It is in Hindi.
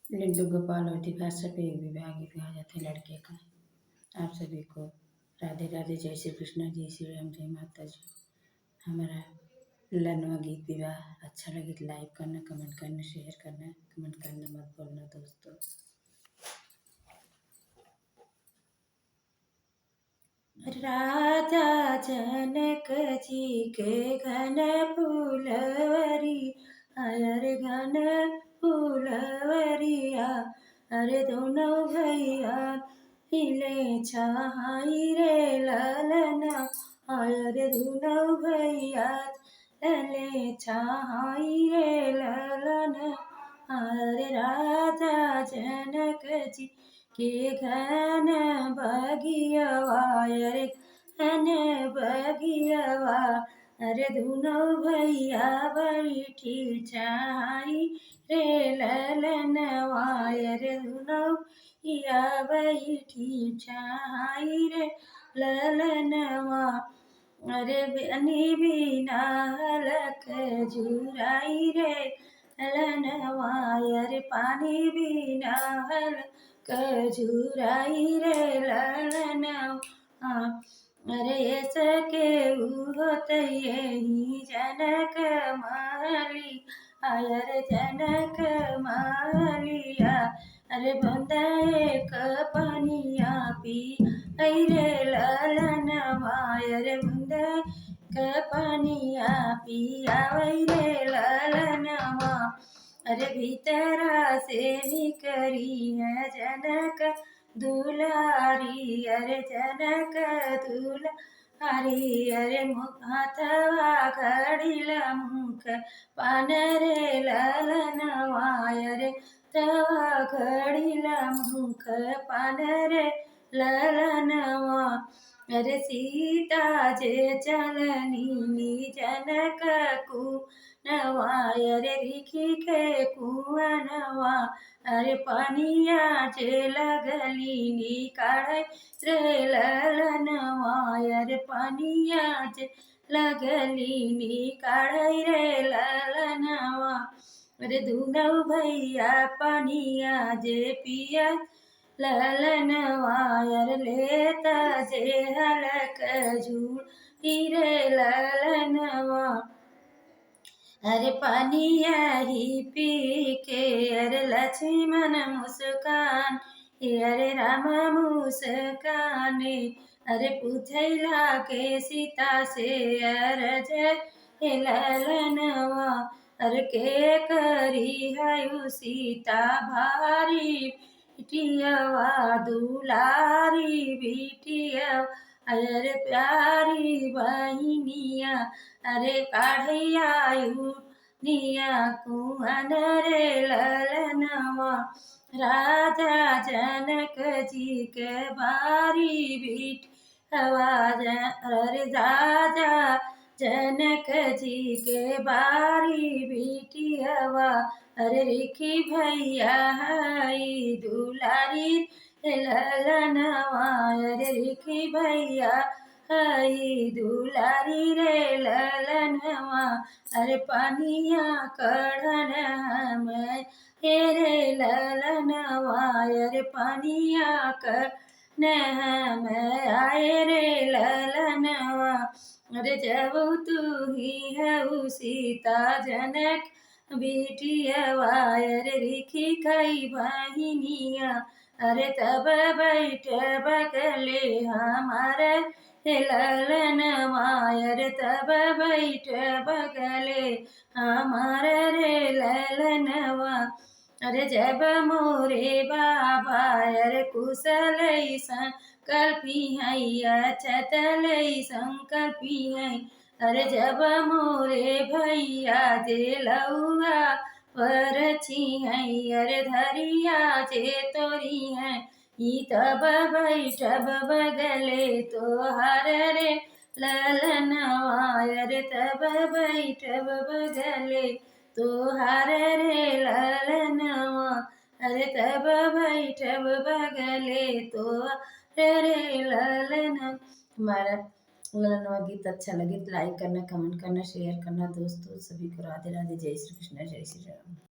लिंटू गोपाल और दीपा सभी विवाह गीत गाया जाता है लड़के का। आप सभी को राधे राधे, जय श्री कृष्ण, जय श्री राम, जय माता जी। हमारा ललनवा गीत विवाह अच्छा लगे तो लाइक करना, कमेंट करना, शेयर करना, कमेंट करना मत भूलना दोस्तों। राजा जनक जी के घन फूलवरी, अरे घन फूलवरिया, अरे दोनों भैया हिले छाई रे ललना, अरे दोनों भैया लले छाई रे ललना, अरे राजा जनक जी के घन बगियवा, अरे घन बगियवा, अरे दोनों भैया बैठी छाई रे ललनवा, अरे दोनों भैया बैठी छाई रे ललनवा, अरे बनी बिना हलक जुराई रे ललनवा, अरे पानी बिना हलक जुराई रे ललनवा, अरे सके होत यही जनक माली, अरे जनक मालिया, अरे बंदा एक पनिया पी रे ललनवा, अरे बंदा पनिया पिया रे ललनवा, अरे भीतरा से निकरी है जनक दुलारी, अरे जनक दुलारी, अरे हाथवा घड़ीला मुख पान रे ललनवा, अरे तवा घड़ीला मुख पान रे ललनवा, अरे सीता जे चलनी जनक कुनवा, अरे रिखी के कुआनवा, अरे पानिया जे लगली निकाढ़ रे ललनवा, अरे पानिया जे लगली निकाढ़ रे ललनवा, अरे दोनों भैया पानिया जे पिया ललनवा, अरे लेता जे हलक झूठी रे ललनवा, अरे पानिया ही पी के अरे लक्ष्मण मुस्कान, अरे राम मुस्काने, अरे पूछैला के सीता से अरज ललनवा, अरे के करी है सीता भारी बिटियवा दुलारी बिटिया, अरे प्यारी बहिनिया, अरे काढ़िया निया कुहन रे ललनवा, राजा जनक जी के बारी बिटियवा, अरे राजा जनक जी के बारी बिटियवा, अरे रिखी भैया हई दुलारी ललनवा, अरे रिखी भैया हई दुलारी रे ललनवा, अरे पानिया कढ़न हम रे ललनवा, अरे पानिया कढ़न हम आए रे ललनवा, अरे जब तू ही है सीता जनक बिटियवा, अरे रिखी खई बहिनिया, अरे तब बैठ बगले हमारे ललनवा, अरे तब बैठ बगले हमारे रे ललनवा, अरे जब मोरे बाबा अरे कुशल संकल्पी है चतल संकल्पी है, अरे जब मोरे भैया जे लौआ पर है, अरे धरिया जे तोरी है, ई तब बैठब बगले तोहार रे ललनवा, अरे तब बैठब बगले तोहार रे ललनवा, अरे तब बैठब बगले तोहार रे ललनवा। हमारा ललनवा गीत अच्छा लगे तो लाइक करना, कमेंट करना, शेयर करना दोस्तों। सभी को राधे राधे, जय श्री कृष्ण, जय श्री राम।